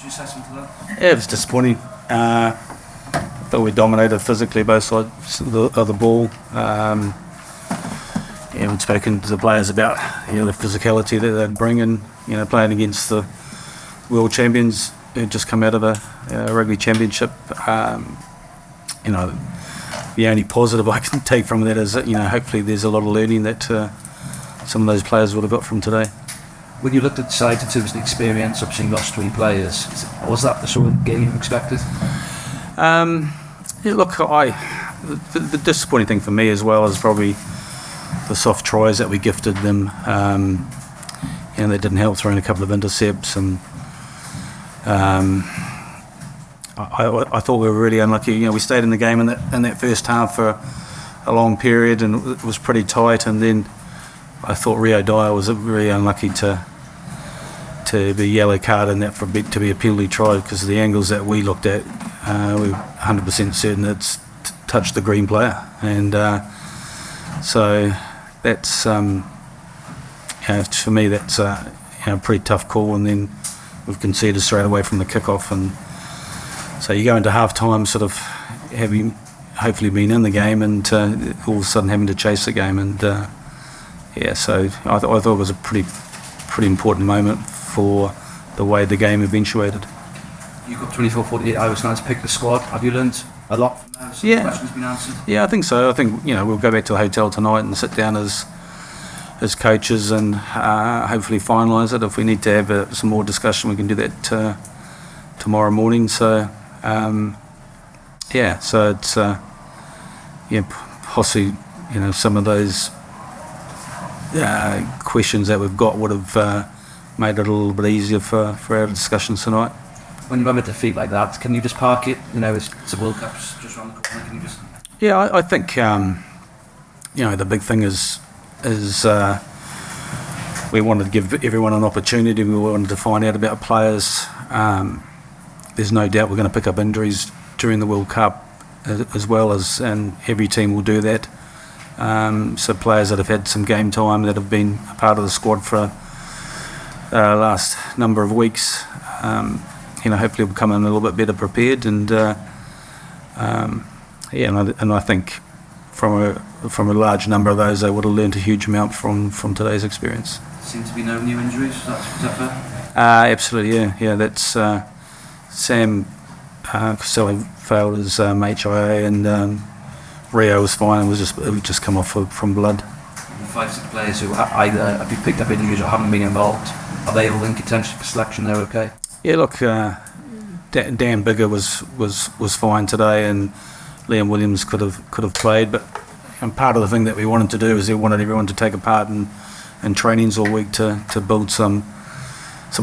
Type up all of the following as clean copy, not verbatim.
your assessment of that? Yeah, it was disappointing. I thought we dominated physically both sides of the ball. We'd spoken to the players about the physicality that they'd bring in, playing against the world champions who'd just come out of a rugby championship. The only positive I can take from that is that, hopefully there's a lot of learning that some of those players would have got from today. When you looked at the side in terms of the experience, obviously you lost 3 players, was that the sort of game you expected? The disappointing thing for me as well is probably the soft tries that we gifted them. They didn't help, throwing a couple of intercepts, and I thought we were really unlucky. We stayed in the game in that first half for a long period, and it was pretty tight. And then I thought Rio Dyer was really unlucky to be yellow carded and that to be a penalty try, because of the angles that we looked at, we were 100% certain it's touched the green player, and so that's for me that's a pretty tough call. And then we've conceded straight away from the kickoff, and so you go into half time sort of having hopefully been in the game, and all of a sudden having to chase the game, and so I thought it was a pretty important moment for the way the game eventuated. You've got 24, 48 hours now to pick the squad. Have you learned a lot from that? The questions been answered? Yeah, I think so. I think we'll go back to the hotel tonight and sit down as coaches and hopefully finalise it. If we need to have some more discussion, we can do that tomorrow morning. So so it's possibly some of those questions that we've got would have made it a little bit easier for our discussions tonight. When you have a defeat like that, can you just park it? It's the World Cup's just around the corner. Can you just? Yeah, I think the big thing is we wanted to give everyone an opportunity. We wanted to find out about players. There's no doubt we're going to pick up injuries during the World Cup as well and every team will do that. So players that have had some game time, that have been a part of the squad for last number of weeks, hopefully will come in a little bit better prepared, and I think from a large number of those, they would have learned a huge amount from today's experience. Seem to be no new injuries. Is that fair? Absolutely, yeah. That's Sam Costello failed his HIA, and Rio was fine. It was just come off from blood. The 5-6 players who either have picked up injuries or haven't been involved, are they all in contention for selection? They're okay. Yeah, look, Dan Bigger was fine today, and Liam Williams could have played, but part of the thing that we wanted to do is we wanted everyone to take a part in trainings all week to build some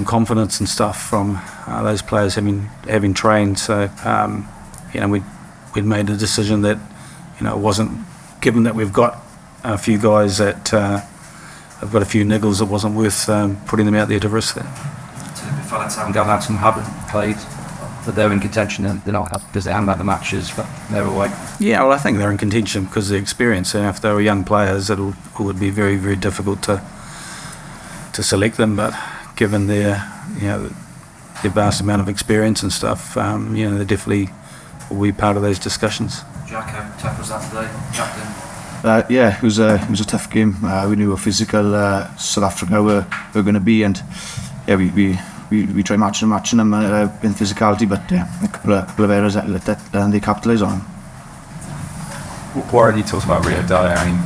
confidence and stuff from those players having trained. So we'd made a decision that it wasn't, given that we've got a few guys that have got a few niggles, it wasn't worth putting them out there to risk that. The fellas haven't played, but they're in contention, and they're not because they haven't had the matches, but they're away. Yeah, well, I think they're in contention because of the experience, and if they were young players, it would be very, very difficult to select them. But given their vast amount of experience and stuff, they definitely will be part of those discussions. Jack, how tough was that today? It was a tough game. We knew how physical South Africa were going to be, and we tried matching them in physicality, but a couple of errors that they capitalise on. Warren, you talked about Rio Dyer. I mean,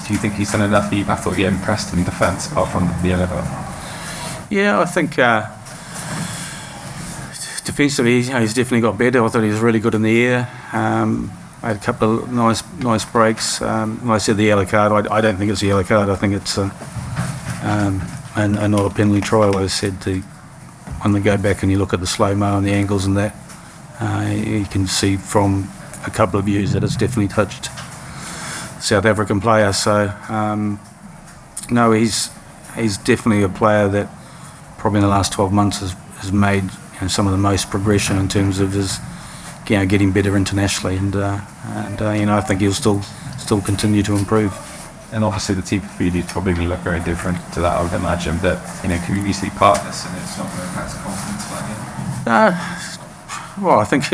do you think he's done enough? I thought he impressed in defence apart from the yellow card. Yeah, I think defensively he's definitely got better. I thought he was really good in the air. I had a couple of nice breaks. When I said the yellow card, I don't think it's a yellow card. I think it's and not a penalty try. I said when they go back and you look at the slow-mo and the angles and that, you can see from a couple of views that it's definitely touched South African player. So no, he's definitely a player that probably in the last 12 months has made some of the most progression in terms of his getting better internationally, and I think he'll still continue to improve. And obviously the team for you probably going to look very different to that, I would imagine, but can you easily part this and it's not going to impact confidence like Well, I think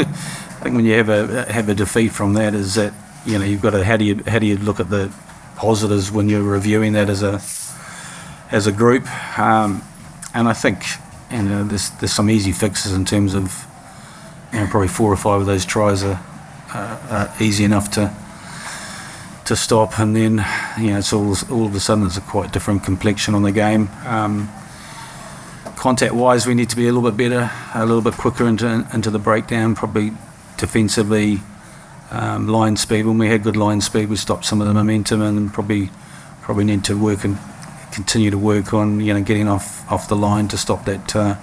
when you have a defeat from that, is that you've got to how do you look at the positives when you're reviewing that as a group, and I think there's some easy fixes in terms of probably 4 or 5 of those tries are easy enough to stop, and then it's all of a sudden it's a quite different complexion on the game. Contact-wise, we need to be a little bit better, a little bit quicker into the breakdown, probably defensively, line speed. When we had good line speed, we stopped some of the momentum, and probably need to work and continue to work on getting off the line to stop that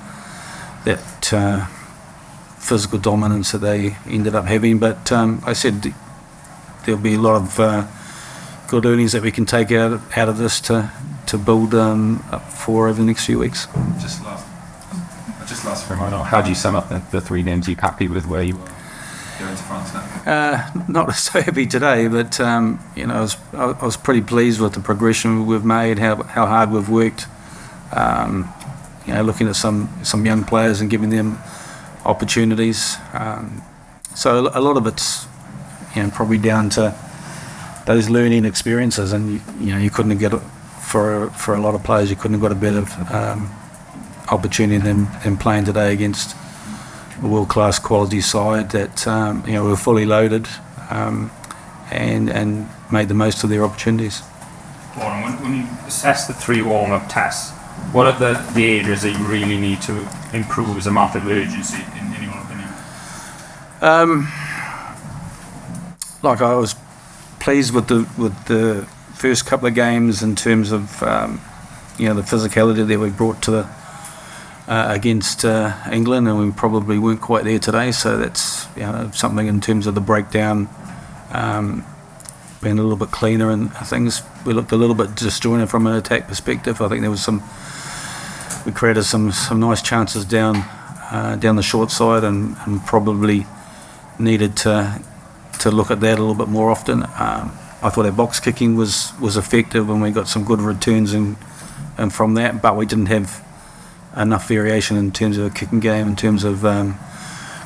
physical dominance that they ended up having. But I said there'll be a lot of good earnings that we can take out of this to build up for over the next few weeks. Just last for a moment, how do you sum up the 3 games? Are you happy with where you go into France now? Not so happy today, but I was pretty pleased with the progression we've made, how hard we've worked. Looking at some young players and giving them opportunities. So a lot of it's probably down to those learning experiences, and you couldn't get it for a lot of players. You couldn't have got a better opportunity than playing today against a world-class quality side that were fully loaded and made the most of their opportunities. Warren, when you assess the 3 warm-up tests, what are the areas that you really need to improve as a matter of urgency, in your opinion? I was pleased with the first couple of games in terms of the physicality that we brought to against England, and we probably weren't quite there today. So that's something in terms of the breakdown, being a little bit cleaner and things. We looked a little bit disjointed from an attack perspective. I think there was we created some nice chances down the short side, and probably needed to look at that a little bit more often. I thought our box kicking was effective, and we got some good returns and from that, but we didn't have enough variation in terms of a kicking game, in terms of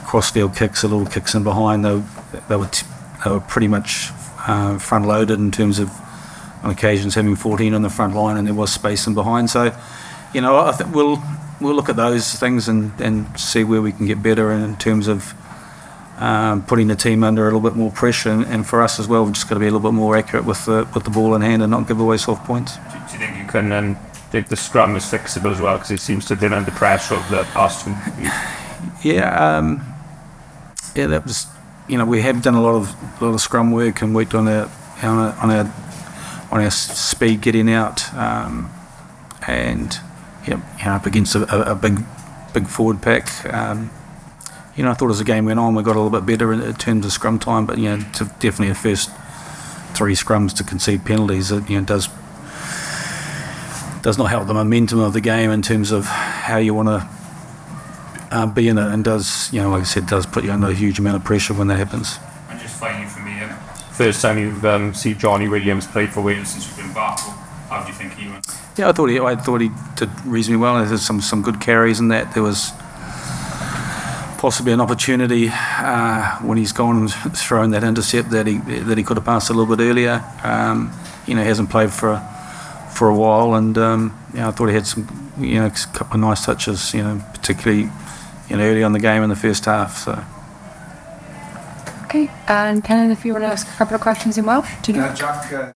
crossfield kicks, a little kicks in behind. They were pretty much front loaded in terms of on occasions having 14 on the front line, and there was space in behind. So I think we'll look at those things and see where we can get better in terms of putting the team under a little bit more pressure, and for us as well, we've just got to be a little bit more accurate with the ball in hand and not give away soft points. Do you think you can think the scrum is fixable as well, because it seems to have been under pressure over the past 2 weeks? Yeah, that was we have done a lot of scrum work and worked on our speed getting out, and up against a big forward pack. I thought as the game went on, we got a little bit better in terms of scrum time, but definitely the first 3 scrums to concede penalties, does not help the momentum of the game in terms of how you want to be in it, and does, like I said, does put you under a huge amount of pressure when that happens. And just finally for me, first time you've seen Johnny Williams play for Wales since you've been back, how do you think he went? Yeah, I thought he did reasonably well. There's some good carries in that. There was possibly an opportunity when he's gone and thrown that intercept that he could have passed a little bit earlier. He hasn't played for a while, and I thought he had some a couple of nice touches, particularly early on the game in the first half. So. Okay, and Kenan, if you want to ask a couple of questions in Welsh. Jack,